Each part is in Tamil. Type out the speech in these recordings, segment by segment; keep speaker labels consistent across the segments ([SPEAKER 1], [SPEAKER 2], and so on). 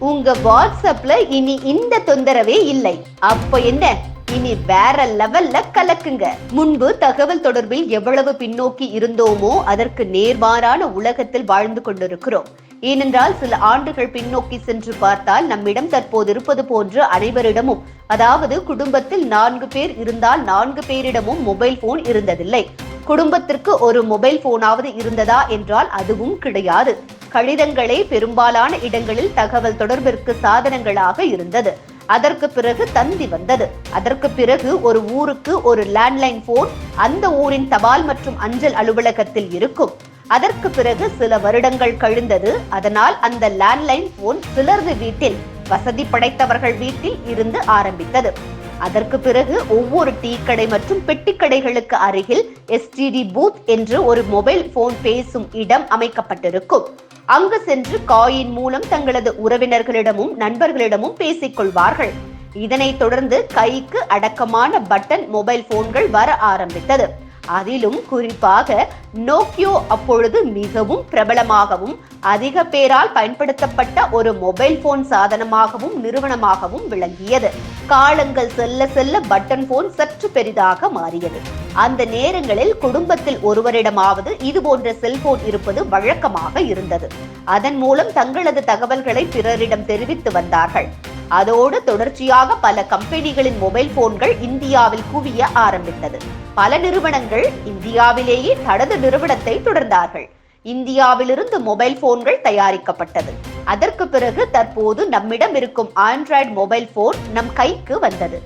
[SPEAKER 1] உங்க வாட்ஸ்அப்ல இனி இந்த தொந்தரவே இல்லை. அப்ப என்ன, இனி வேற லெவல்ல கலக்குங்க. முன்பு தகவல் தொடர்பில் எவ்வளவு பின்னோக்கி இருந்தோமோ அதற்கு நேர்மாறான உலகத்தில் வாழ்ந்து கொண்டிருக்கிறோம். ஏனென்றால் சில ஆண்டுகள் பின்னோக்கி சென்று பார்த்தால் நம்மிடம் தற்போது இருப்பது போன்று அனைவரிடமும், அதாவது குடும்பத்தில் 4 பேர் இருந்தால் 4 பேரிடமும் மொபைல் போன் இருந்ததில்லை. குடும்பத்திற்கு ஒரு மொபைல் போனாவது இருந்ததா என்றால் அதுவும் கிடையாது. கடிதங்களே பெரும்பாலான இடங்களில் தகவல் தொடர்பிற்கு சாதனங்களாக இருந்தது. அதற்கு பிறகு தந்தி வந்தது. அதற்கு பிறகு ஒரு ஊருக்கு ஒரு லேண்ட்லைன் போன் அந்த ஊரின் தபால் மற்றும் அஞ்சல் அலுவலகத்தில் இருக்கும். அதற்கு பிறகு சில வருடங்கள் கழிந்தது. அதனால் அந்த லேண்ட்லைன் போன் சிலரது வீட்டில், வசதி படைத்தவர்கள் வீட்டில் இருந்து ஆரம்பித்தது. அதற்கு பிறகு ஒவ்வொரு டீ கடை மற்றும் பெட்டிக்கடைகளுக்கு அருகில் STD பூத் என்று ஒரு மொபைல் போன் பேசும் இடம் அமைக்கப்பட்டிருக்கும். அங்கு சென்று காயின் மூலம் தங்களது உறவினர்களிடமும் நண்பர்களிடமும் பேசிக் கொள்வார்கள். இதனைத் தொடர்ந்து கைக்கு அடக்கமான பட்டன் மொபைல் போன்கள் வர ஆரம்பித்தது. அதிலும் குறிப்பாக நோக்கியோ அப்பொழுது மிகவும் பிரபலமாகவும் அதிக பேரால் பயன்படுத்தப்பட்ட ஒரு மொபைல் போன் சாதனமாகவும் நிறுவனமாகவும் விளங்கியது. காலங்கள் செல்ல செல்ல பட்டன் போன் சற்று பெரிதாக மாறியது. அந்த நேரங்களில் குடும்பத்தில் ஒருவரிடமாவது இது போன்ற செல்போன் இருப்பது வழக்கமாக இருந்தது. அதன் மூலம் தங்களது தகவல்களை பிறரிடம் தெரிவித்து வந்தார்கள். அதோடு தொடர்ச்சியாக பல கம்பெனிகளின் மொபைல் போன்கள் இந்தியாவில் குவிய ஆரம்பித்தது. பல நிறுவனங்கள் இந்தியாவிலேயே தனது நிறுவனத்தை தொடர்ந்தார்கள். இந்தியாவிலிருந்து மொபைல் போன்கள் தயாரிக்கப்பட்டது. அதற்கு பிறகு தற்போது நம்மிடம் இருக்கும் ஆண்ட்ராய்டு மொபைல் போன் நம் கைக்கு வந்தது.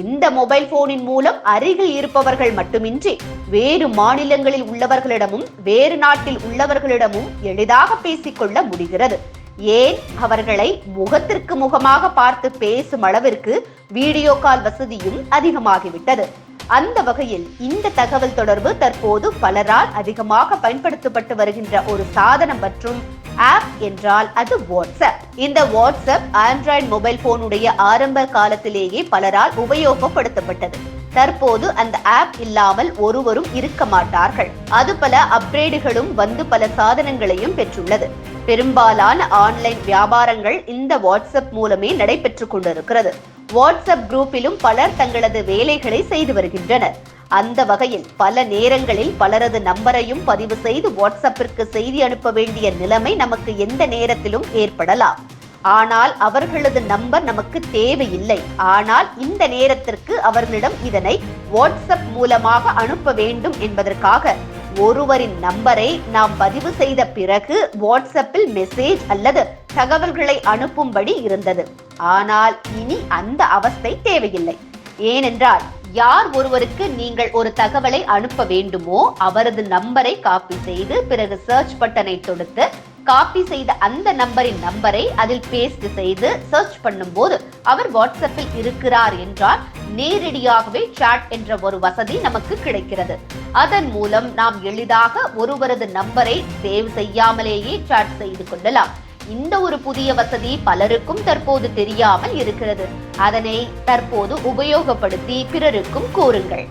[SPEAKER 1] இந்த மொபைல் போனின் மூலம் அருகில் இருப்பவர்கள் மட்டுமின்றி வேறு மாநிலங்களில் உள்ளவர்களிடமும் வேறு நாட்டில் உள்ளவர்களிடமும் எளிதாக பேசிக்கொள்ள முடிகிறது. ஏன், அவர்களை முகத்திற்கு முகமாக பார்த்து பேசும் அளவிற்கு வீடியோ கால் வசதியும் அதிகமாகிவிட்டது. அந்த வகையில் இந்த தகவல் தொடர்பு தற்போது பலரால் அதிகமாக பயன்படுத்தப்பட்டு வருகின்ற ஒரு சாதனம் மற்றும் ஆப் என்றால் அது வாட்ஸ்அப். இந்த வாட்ஸ்அப் ஆண்ட்ராய்டு மொபைல் போனுடைய ஆரம்ப காலத்திலேயே பலரால் உபயோகப்படுத்தப்பட்டது. தற்போது அந்த ஆப் இல்லாமல் ஒருவரும் இருக்க மாட்டார்கள். அது பல அப்கிரேடுகளும் வந்து பல சாதனங்களையும் பெற்றுள்ளது. பெரும்பாலான ஆன்லைன் வியாபாரங்கள் இந்த வாட்ஸ்அப் மூலமே நடைபெற்றுக் கொண்டிருக்கிறது. வாட்ஸ்அப் குரூப்பிலும் பலர் தங்களது வேலைகளை செய்து வருகின்றனர். அந்த வகையில் பல நேரங்களில் பலரது நம்பரையும் பதிவு செய்து வாட்ஸ்அப்பிற்கு செய்தி அனுப்ப வேண்டிய நிலைமை நமக்கு எந்த நேரத்திலும் ஏற்படலாம். ஆனால் அவர்களது நம்பர் நமக்கு தேவையில்லை. ஆனால் இந்த நேரத்திற்கு அவர்களிடம் இதனை வாட்ஸ்அப் மூலமாக அனுப்ப வேண்டும் என்பதற்காக ஒருவரின் நம்பரை நாம் பதிவு செய்த பிறகு வாட்ஸ்அப்பில் மெசேஜ் அல்லது தகவல்களை அனுப்பும்படி இருந்தது. ஆனால் இனி அந்த அவஸ்தை தேவையில்லை. ஏனென்றால் யார் ஒருவருக்கு நீங்கள் ஒரு தகவலை அனுப்ப வேண்டுமோ அவரது நம்பரை காப்பி செய்து பிறகு சர்ச் பட்டனை தொடுத்து காப்பி செய்த அந்த நம்பரின் நம்பரை அதில் பேஸ்ட் செய்து சர்ச் பண்ணும் போது அவர் வாட்ஸ்அப்பில் இருக்கிறார் என்றால் நேரடியாகவே சாட் என்ற ஒரு வசதி நமக்கு கிடைக்கிறது. அதன் மூலம் நாம் எளிதாக ஒருவரது நம்பரை சேவ் செய்யாமலேயே சாட் செய்து கொள்ளலாம். இந்த ஒரு புதிய வசதி பலருக்கும் தற்போது தெரியாமல் இருக்கிறது. அதனை தற்போது உபயோகப்படுத்தி பிறருக்கும் கூறுங்கள்.